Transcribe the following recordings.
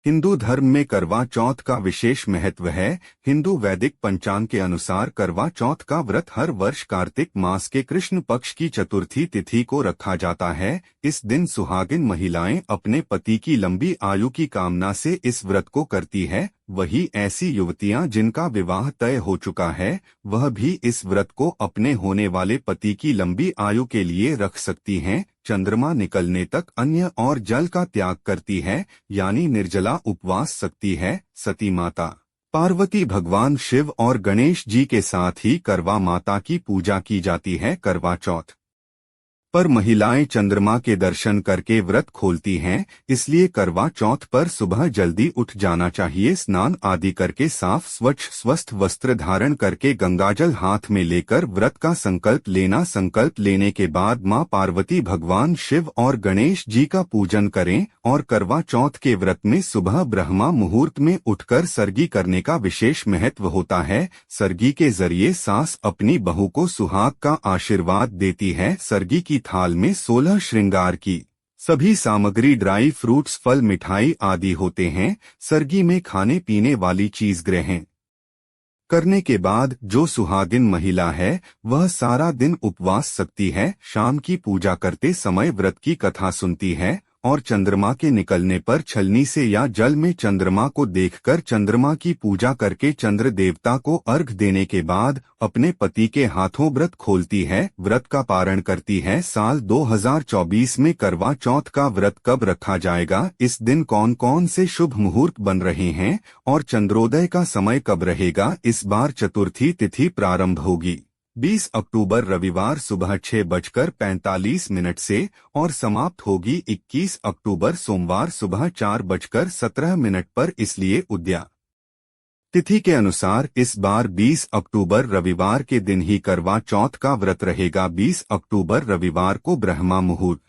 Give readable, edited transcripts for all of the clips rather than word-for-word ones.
हिंदू धर्म में करवा चौथ का विशेष महत्व है। हिंदू वैदिक पंचांग के अनुसार करवा चौथ का व्रत हर वर्ष कार्तिक मास के कृष्ण पक्ष की चतुर्थी तिथि को रखा जाता है। इस दिन सुहागिन महिलाएं अपने पति की लंबी आयु की कामना से इस व्रत को करती है। वही ऐसी युवतियां जिनका विवाह तय हो चुका है, वह भी इस व्रत को अपने होने वाले पति की लंबी आयु के लिए रख सकती हैं। चंद्रमा निकलने तक अन्न और जल का त्याग करती है, यानी निर्जला उपवास सकती है। सती माता पार्वती, भगवान शिव और गणेश जी के साथ ही करवा माता की पूजा की जाती है। करवा चौथ पर महिलाएं चंद्रमा के दर्शन करके व्रत खोलती हैं, इसलिए करवा चौथ पर सुबह जल्दी उठ जाना चाहिए। स्नान आदि करके साफ स्वच्छ स्वस्थ वस्त्र धारण करके गंगाजल हाथ में लेकर व्रत का संकल्प लेना। संकल्प लेने के बाद मां पार्वती, भगवान शिव और गणेश जी का पूजन करें। और करवा चौथ के व्रत में सुबह ब्रह्मा मुहूर्त में उठकर सरगी करने का विशेष महत्व होता है। सरगी के जरिए सास अपनी बहू को सुहाग का आशीर्वाद देती है। सरगी की थाल में 16 श्रृंगार की सभी सामग्री, ड्राई फ्रूट्स, फल, मिठाई आदि होते हैं। सरगी में खाने पीने वाली चीज ग्रहण करने के बाद जो सुहागिन महिला है वह सारा दिन उपवास सकती है। शाम की पूजा करते समय व्रत की कथा सुनती है और चंद्रमा के निकलने पर छलनी से या जल में चंद्रमा को देखकर चंद्रमा की पूजा करके चंद्र देवता को अर्घ देने के बाद अपने पति के हाथों व्रत खोलती है, व्रत का पारण करती है। साल 2024 में करवा चौथ का व्रत कब रखा जाएगा, इस दिन कौन कौन से शुभ मुहूर्त बन रहे हैं और चंद्रोदय का समय कब रहेगा। इस बार चतुर्थी तिथि प्रारंभ होगी 20 अक्टूबर रविवार सुबह 6:45 से और समाप्त होगी 21 अक्टूबर सोमवार सुबह 4:17 पर। इसलिए उदया तिथि के अनुसार इस बार 20 अक्टूबर रविवार के दिन ही करवा चौथ का व्रत रहेगा। 20 अक्टूबर रविवार को ब्रह्मा मुहूर्त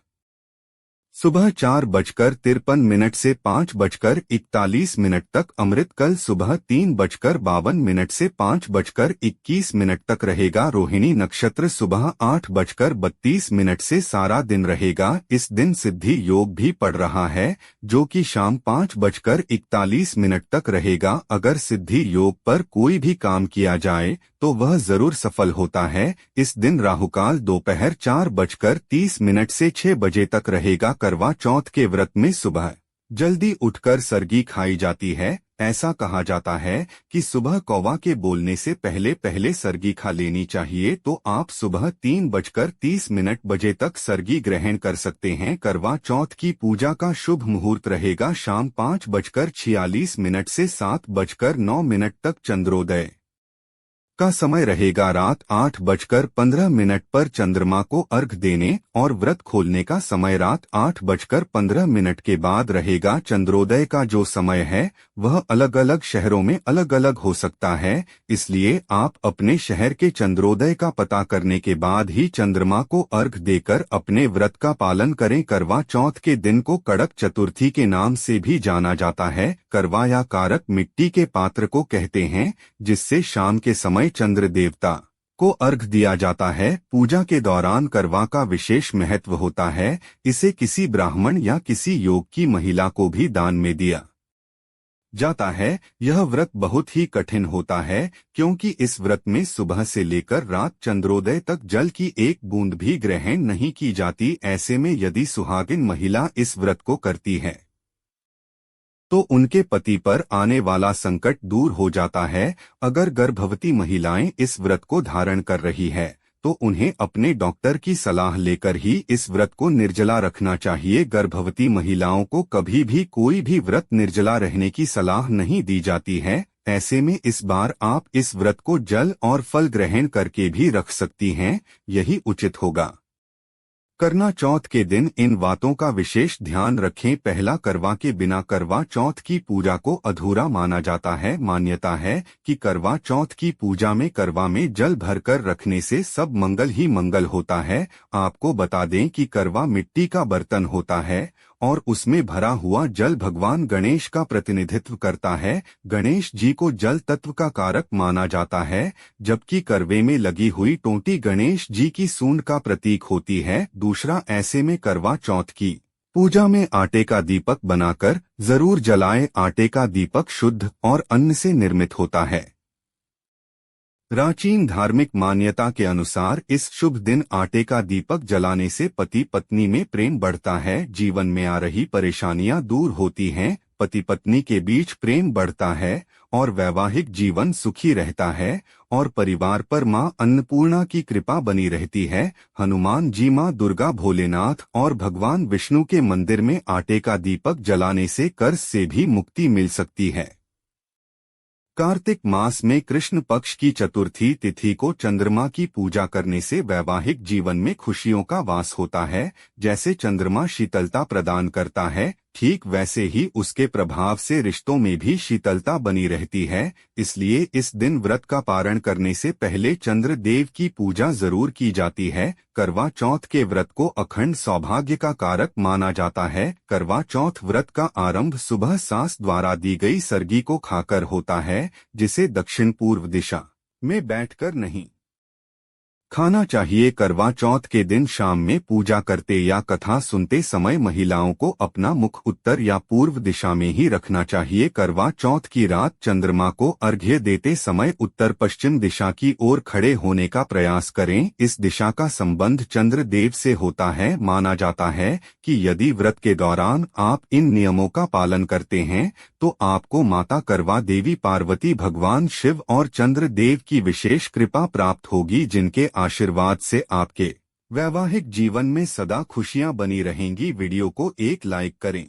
सुबह 4:53 से 5:41 तक, अमृत कल सुबह 3:52 से 5:21 तक रहेगा। रोहिणी नक्षत्र सुबह 8:32 से सारा दिन रहेगा। इस दिन सिद्धि योग भी पड़ रहा है जो कि शाम 5:41 तक रहेगा। अगर सिद्धि योग पर कोई भी काम किया जाए तो वह जरूर सफल होता है। इस दिन राहुकाल दोपहर 4:30 से 6 बजे तक रहेगा। करवा चौथ के व्रत में सुबह जल्दी उठकर सरगी खाई जाती है। ऐसा कहा जाता है कि सुबह कौवा के बोलने से पहले पहले सरगी खा लेनी चाहिए, तो आप सुबह 3:30 बजे तक सरगी ग्रहण कर सकते हैं। करवा चौथ की पूजा का शुभ मुहूर्त रहेगा शाम 5:46 से 7:09 तक। चंद्रोदय का समय रहेगा रात 8:15 पर। चंद्रमा को अर्घ देने और व्रत खोलने का समय रात 8:15 के बाद रहेगा। चंद्रोदय का जो समय है वह अलग अलग शहरों में अलग अलग हो सकता है, इसलिए आप अपने शहर के चंद्रोदय का पता करने के बाद ही चंद्रमा को अर्घ देकर अपने व्रत का पालन करें। करवा चौथ के दिन को कड़क चतुर्थी के नाम से भी जाना जाता है। करवा या कारक मिट्टी के पात्र को कहते हैं जिससे शाम के समय चंद्र देवता को अर्घ दिया जाता है। पूजा के दौरान करवा का विशेष महत्व होता है। इसे किसी ब्राह्मण या किसी योग की महिला को भी दान में दिया जाता है। यह व्रत बहुत ही कठिन होता है क्योंकि इस व्रत में सुबह से लेकर रात चंद्रोदय तक जल की एक बूंद भी ग्रहण नहीं की जाती। ऐसे में यदि सुहागिन महिला इस व्रत को करती है तो उनके पति पर आने वाला संकट दूर हो जाता है। अगर गर्भवती महिलाएं इस व्रत को धारण कर रही है तो उन्हें अपने डॉक्टर की सलाह लेकर ही इस व्रत को निर्जला रखना चाहिए। गर्भवती महिलाओं को कभी भी कोई भी व्रत निर्जला रहने की सलाह नहीं दी जाती है। ऐसे में इस बार आप इस व्रत को जल और फल ग्रहण करके भी रख सकती हैं, यही उचित होगा। करवा चौथ के दिन इन बातों का विशेष ध्यान रखें। पहला, करवा के बिना करवा चौथ की पूजा को अधूरा माना जाता है। मान्यता है कि करवा चौथ की पूजा में करवा में जल भरकर रखने से सब मंगल ही मंगल होता है। आपको बता दें कि करवा मिट्टी का बर्तन होता है और उसमें भरा हुआ जल भगवान गणेश का प्रतिनिधित्व करता है। गणेश जी को जल तत्व का कारक माना जाता है, जबकि करवे में लगी हुई टोंटी गणेश जी की सूंड का प्रतीक होती है। दूसरा, ऐसे में करवा चौथ की पूजा में आटे का दीपक बनाकर जरूर जलाएं। आटे का दीपक शुद्ध और अन्न से निर्मित होता है। प्राचीन धार्मिक मान्यता के अनुसार इस शुभ दिन आटे का दीपक जलाने से पति पत्नी में प्रेम बढ़ता है, जीवन में आ रही परेशानियां दूर होती हैं, पति पत्नी के बीच प्रेम बढ़ता है और वैवाहिक जीवन सुखी रहता है और परिवार पर मां अन्नपूर्णा की कृपा बनी रहती है। हनुमान जी, मां दुर्गा, भोलेनाथ और भगवान विष्णु के मंदिर में आटे का दीपक जलाने से कर्ज से भी मुक्ति मिल सकती है। कार्तिक मास में कृष्ण पक्ष की चतुर्थी तिथि को चंद्रमा की पूजा करने से वैवाहिक जीवन में खुशियों का वास होता है। जैसे चंद्रमा शीतलता प्रदान करता है, ठीक वैसे ही उसके प्रभाव से रिश्तों में भी शीतलता बनी रहती है। इसलिए इस दिन व्रत का पारण करने से पहले चंद्र देव की पूजा जरूर की जाती है। करवा चौथ के व्रत को अखंड सौभाग्य का कारक माना जाता है। करवा चौथ व्रत का आरंभ सुबह सास द्वारा दी गई सरगी को खाकर होता है, जिसे दक्षिण पूर्व दिशा में बैठकर नहीं खाना चाहिए। करवा चौथ के दिन शाम में पूजा करते या कथा सुनते समय महिलाओं को अपना मुख उत्तर या पूर्व दिशा में ही रखना चाहिए। करवा चौथ की रात चंद्रमा को अर्घ्य देते समय उत्तर पश्चिम दिशा की ओर खड़े होने का प्रयास करें। इस दिशा का संबंध चंद्र देव से होता है। माना जाता है कि यदि व्रत के दौरान आप इन नियमों का पालन करते हैं तो आपको माता करवा देवी, पार्वती, भगवान शिव और चंद्र देव की विशेष कृपा प्राप्त होगी, जिनके आशीर्वाद से आपके वैवाहिक जीवन में सदा खुशियां बनी रहेंगी। वीडियो को एक लाइक करें।